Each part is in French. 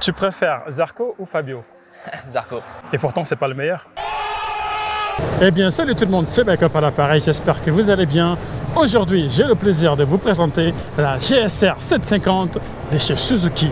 Tu préfères Zarco ou Fabio? Zarco. Et pourtant, c'est pas le meilleur. Eh bien, salut tout le monde, c'est Backup à l'appareil, j'espère que vous allez bien. Aujourd'hui, j'ai le plaisir de vous présenter la GSR 750 de chez Suzuki.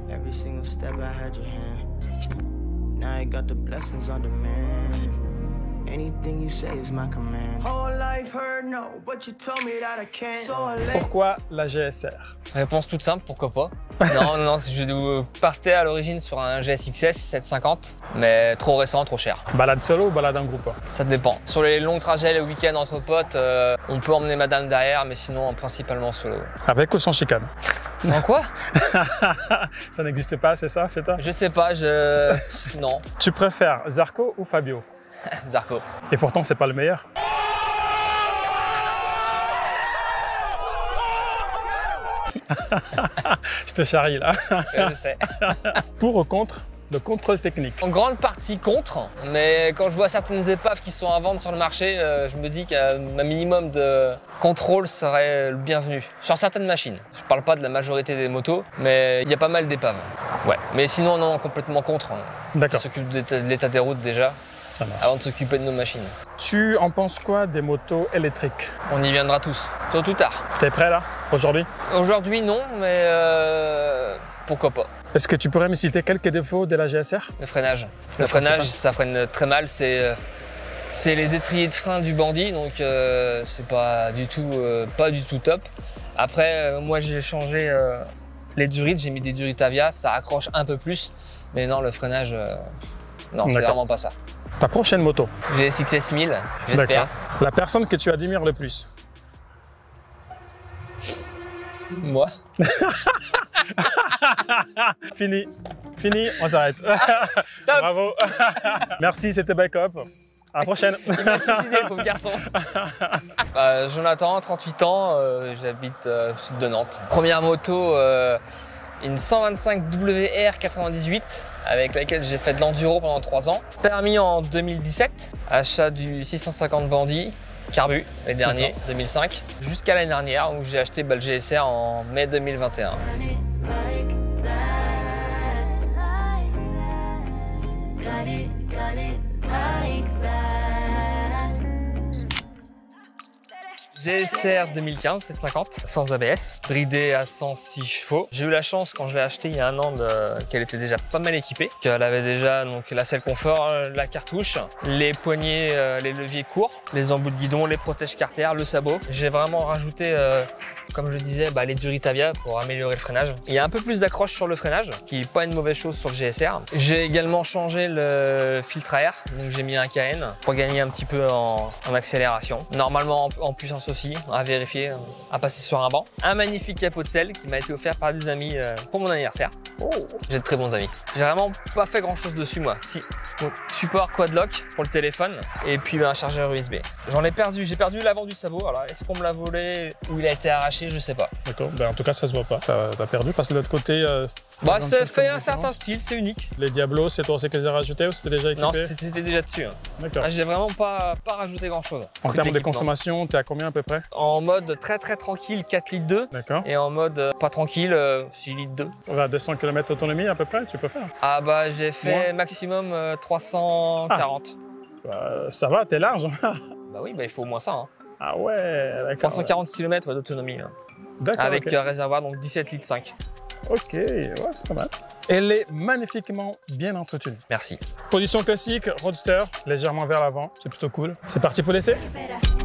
Every single step I had your hand. Now I got the blessings on demand. Anything you say is my command. Whole life heard no, but you told me that I can't. So I let... Pourquoi la GSR? Réponse toute simple, pourquoi pas. Non, je partais à l'origine sur un GSX-S 750, mais trop récent, trop cher. Balade solo ou balade en groupe? Ça dépend. Sur les longs trajets, les week-ends entre potes, on peut emmener madame derrière, mais sinon principalement solo. Avec ou sans chicane? Sans quoi? Ça n'existait pas, c'est ça? C'est toi? Je sais pas, non. Tu préfères Zarco ou Fabio? Zarco. Et pourtant, c'est pas le meilleur. Je te charrie là. Je sais. Pour ou contre le contrôle technique? En grande partie contre, mais quand je vois certaines épaves qui sont à vendre sur le marché, je me dis qu'un minimum de contrôle serait le bienvenu. Sur certaines machines. Je parle pas de la majorité des motos, mais il y a pas mal d'épaves. Ouais. Mais sinon, non, complètement contre. D'accord. On s'occupe de l'état des routes déjà, avant de s'occuper de nos machines. Tu en penses quoi des motos électriques? On y viendra tous, tôt ou tard. T'es prêt là, aujourd'hui? Aujourd'hui, non, mais pourquoi pas. Est-ce que tu pourrais me citer quelques défauts de la GSR? Le freinage. Le freinage, ça freine très mal. C'est les étriers de frein du bandit, donc c'est pas du tout top. Après, moi j'ai changé les durites, j'ai mis des durites Avia, ça accroche un peu plus. Mais non, le freinage, non, c'est vraiment pas ça. Ta prochaine moto? GSX-S 1000, j'espère. La personne que tu admires le plus? Moi. Fini, on s'arrête. Bravo. Merci, c'était Backup. À la prochaine. Il m'a suicidé, le pauvre garçon. Jonathan, 38 ans, j'habite au sud de Nantes. Première moto, une 125 WR 98 avec laquelle j'ai fait de l'enduro pendant 3 ans. Permis en 2017, achat du 650 Bandit. Carbu, les derniers, 2005, jusqu'à l'année dernière où j'ai acheté le GSR en mai 2021. GSR 2015 750, sans ABS, bridé à 106 chevaux. J'ai eu la chance quand je l'ai acheté il y a 1 an qu'elle était déjà pas mal équipée, qu'elle avait déjà donc la selle confort, la cartouche, les poignées, les leviers courts, les embouts de guidon, les protèges carters, le sabot. J'ai vraiment rajouté, comme je le disais, les durites Avia pour améliorer le freinage. Il y a un peu plus d'accroche sur le freinage, qui n'est pas une mauvaise chose sur le GSR. J'ai également changé le filtre à air, donc j'ai mis un KN pour gagner un petit peu en accélération. Normalement en puissance aussi, à vérifier, à passer sur un banc. Un magnifique capot de selle qui m'a été offert par des amis pour mon anniversaire. Oh, j'ai de très bons amis. J'ai vraiment pas fait grand chose dessus moi. Si, donc, support quad lock pour le téléphone et puis un chargeur USB. J'en ai perdu, j'ai perdu l'avant du sabot. Alors est-ce qu'on me l'a volé ou il a été arraché, je sais pas. D'accord, en tout cas ça se voit pas. T'as perdu parce que de l'autre côté... ça fait un certain style, c'est unique. Les Diablos, c'est toi aussi que les as rajoutés ou c'était déjà équipé? Non, c'était déjà dessus. Hein. D'accord. J'ai vraiment pas rajouté grand chose. En termes de consommation, t'es à combien à peu près? En mode très tranquille, 4 litres 2. D'accord. Et en mode pas tranquille, 6 litres 2. On va à 200 km d'autonomie à peu près, tu peux faire? Ah bah j'ai fait maximum 340. Ça va, t'es large. Bah oui, bah il faut au moins ça. Hein. Ah ouais, d'accord. 340 km d'autonomie. Hein. D'accord. Avec ok. réservoir, donc 17 litres 5. Ok, ouais, c'est pas mal. Elle est magnifiquement bien entretenue. Merci. Position classique, roadster, légèrement vers l'avant, c'est plutôt cool. C'est parti pour l'essai?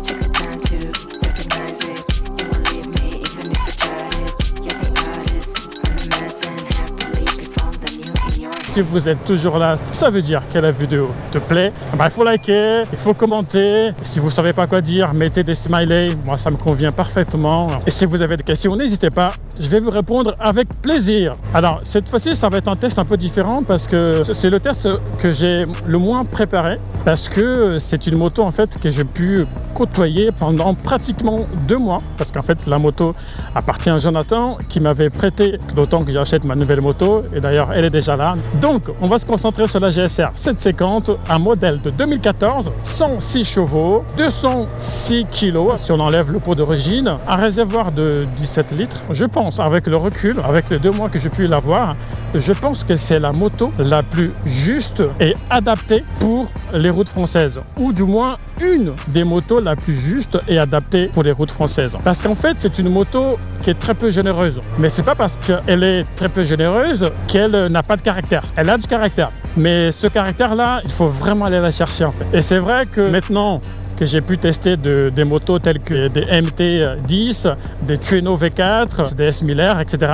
Took the time to recognize it. You won't leave me even if I tried it. You're the artist, I'm the mess, and happily become the new in your Si vous êtes toujours là, ça veut dire que la vidéo te plaît. Bah, il faut liker, il faut commenter. Et si vous ne savez pas quoi dire, mettez des smileys. Moi, ça me convient parfaitement. Et si vous avez des questions, n'hésitez pas. Je vais vous répondre avec plaisir. Alors, cette fois-ci, ça va être un test un peu différent parce que c'est le test que j'ai le moins préparé. Parce que c'est une moto, en fait, que j'ai pu côtoyer pendant pratiquement 2 mois. Parce qu'en fait, la moto appartient à Jonathan qui m'avait prêté d'autant que j'achète ma nouvelle moto. Et d'ailleurs, elle est déjà là. Donc, on va se concentrer sur la GSR 750, un modèle de 2014, 106 chevaux, 206 kg si on enlève le pot d'origine, un réservoir de 17 litres. Je pense, avec le recul, avec les 2 mois que j'ai pu l'avoir, je pense que c'est la moto la plus juste et adaptée pour les routes françaises, ou du moins une des motos la plus juste et adaptée pour les routes françaises. Parce qu'en fait, c'est une moto qui est très peu généreuse. Mais c'est pas parce qu'elle est très peu généreuse qu'elle n'a pas de caractère. Elle a du caractère. Mais ce caractère-là, il faut vraiment aller la chercher en fait. Et c'est vrai que maintenant que j'ai pu tester des motos telles que des MT-10, des Tuono V4, des S1000R, etc.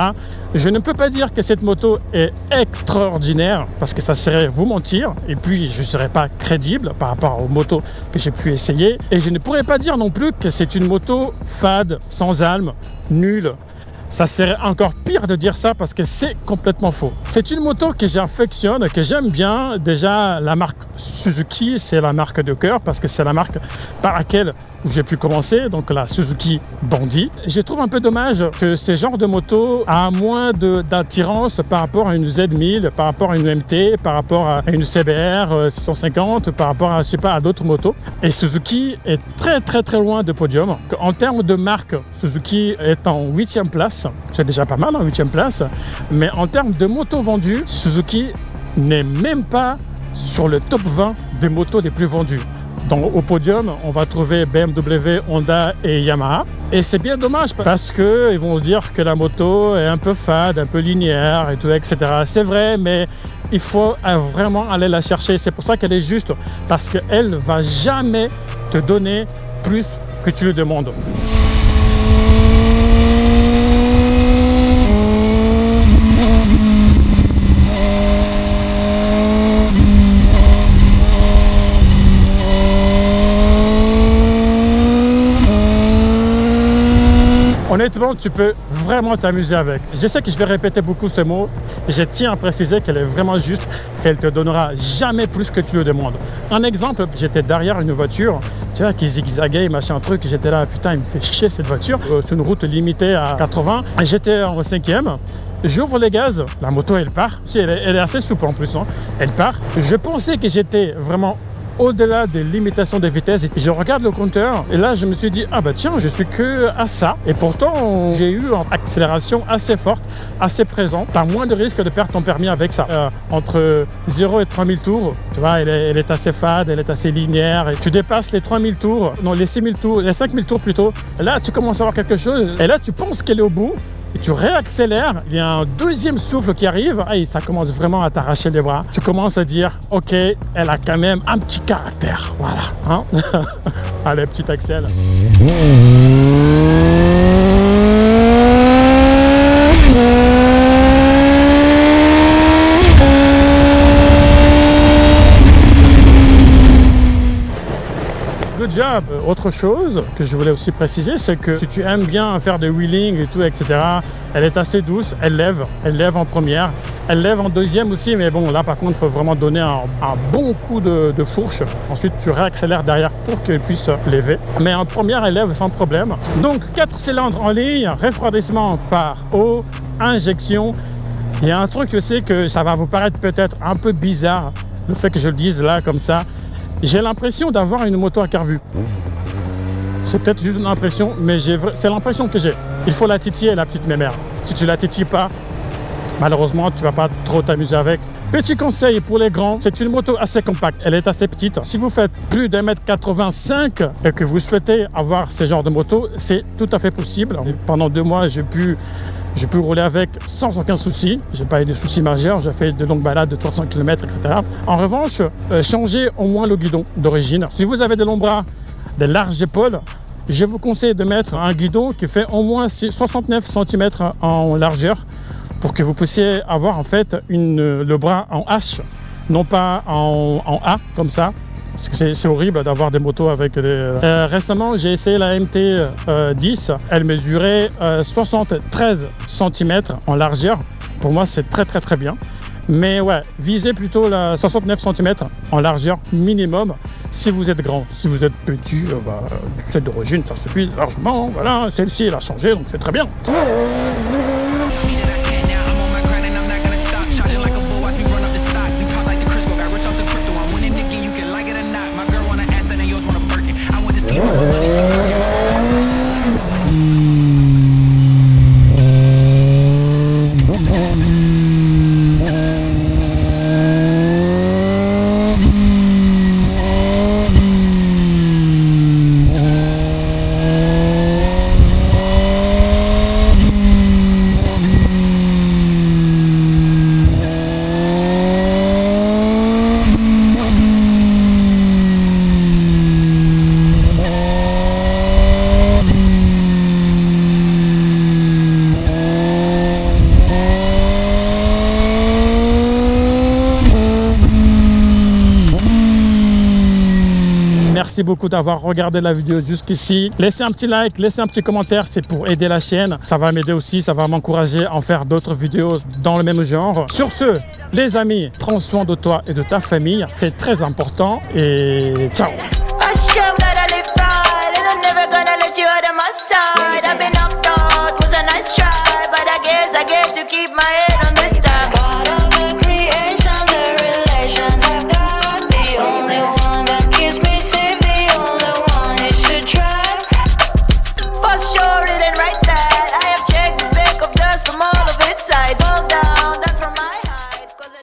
Je ne peux pas dire que cette moto est extraordinaire parce que ça serait vous mentir et puis je ne serais pas crédible par rapport aux motos que j'ai pu essayer. Et je ne pourrais pas dire non plus que c'est une moto fade, sans âme, nulle. Ça serait encore pire de dire ça parce que c'est complètement faux. C'est une moto que j'affectionne, que j'aime bien. Déjà, la marque Suzuki, c'est la marque de cœur parce que c'est la marque par laquelle j'ai pu commencer, donc la Suzuki Bandit. Je trouve un peu dommage que ce genre de moto a moins d'attirance par rapport à une Z1000, par rapport à une MT, par rapport à une CBR 650, par rapport à, je sais pas, à d'autres motos. Et Suzuki est très loin de podium. En termes de marque, Suzuki est en 8e place. C'est déjà pas mal en 8e place. Mais en termes de motos vendues, Suzuki n'est même pas sur le top 20 des motos les plus vendues. Au podium, on va trouver BMW, Honda et Yamaha. Et c'est bien dommage parce qu'ils vont se dire que la moto est un peu fade, un peu linéaire et tout, etc. C'est vrai, mais il faut vraiment aller la chercher. C'est pour ça qu'elle est juste, parce qu'elle ne va jamais te donner plus que tu lui demandes. Honnêtement, tu peux vraiment t'amuser avec. Je sais que je vais répéter beaucoup ce mot. Je tiens à préciser qu'elle est vraiment juste, qu'elle te donnera jamais plus que tu le demandes. Un exemple, j'étais derrière une voiture, tu vois, qui zigzaguait, machin truc. J'étais là, putain, il me fait chier cette voiture. C'est une route limitée à 80. J'étais en 5e. J'ouvre les gaz, la moto elle part. Elle est assez souple en plus, hein. Elle part. Je pensais que j'étais vraiment au-delà des limitations de vitesse. Je regarde le compteur et là je me suis dit, ah bah tiens, je suis que à ça. Et pourtant j'ai eu une accélération assez forte, assez présente. Tu as moins de risque de perdre ton permis avec ça. Entre 0 et 3000 tours, tu vois, elle est assez fade, elle est assez linéaire. Et tu dépasses les 3000 tours, non les 6000 tours, les 5000 tours plutôt. Et là tu commences à avoir quelque chose et là tu penses qu'elle est au bout. Et tu réaccélères, il y a un deuxième souffle qui arrive, et ça commence vraiment à t'arracher les bras. Tu commences à dire, ok, elle a quand même un petit caractère, voilà. Hein. Allez, petit Axel. Good job. Autre chose que je voulais aussi préciser, c'est que si tu aimes bien faire des wheeling et tout, etc., elle est assez douce, elle lève en première, elle lève en deuxième aussi, mais bon, là par contre, il faut vraiment donner un bon coup de fourche. Ensuite, tu réaccélères derrière pour qu'elle puisse lever. Mais en première, elle lève sans problème. Donc, 4 cylindres en ligne, refroidissement par eau, injection. Il y a un truc, je sais que ça va vous paraître peut-être un peu bizarre, le fait que je le dise là, comme ça. J'ai l'impression d'avoir une moto à carbu. C'est peut-être juste une impression, mais c'est l'impression que j'ai. Il faut la titiller, la petite mémère. Si tu la titilles pas, malheureusement, tu vas pas trop t'amuser avec. Petit conseil pour les grands, c'est une moto assez compacte, elle est assez petite. Si vous faites plus d'1,85 m et que vous souhaitez avoir ce genre de moto, c'est tout à fait possible. Pendant 2 mois, j'ai pu rouler avec sans aucun souci. J'ai pas eu de soucis majeurs, j'ai fait de longues balades de 300 km, etc. En revanche, changez au moins le guidon d'origine. Si vous avez des longs bras, des larges épaules, je vous conseille de mettre un guidon qui fait au moins 69 cm en largeur pour que vous puissiez avoir en fait le bras en H, non pas en A comme ça. Parce que c'est horrible d'avoir des motos avec des... récemment, j'ai essayé la MT-10. Elle mesurait 73 cm en largeur. Pour moi, c'est très bien. Mais ouais, visez plutôt la 69 cm en largeur minimum si vous êtes grand. Si vous êtes petit, celle d'origine, ça suffit largement. Voilà, celle-ci, elle a changé, donc c'est très bien. Merci beaucoup d'avoir regardé la vidéo jusqu'ici. Laissez un petit like, laissez un petit commentaire, c'est pour aider la chaîne. Ça va m'aider aussi, ça va m'encourager à en faire d'autres vidéos dans le même genre. Sur ce, les amis, prends soin de toi et de ta famille. C'est très important et ciao. Never gonna let you out of my side. I've been knocked out, was a nice try.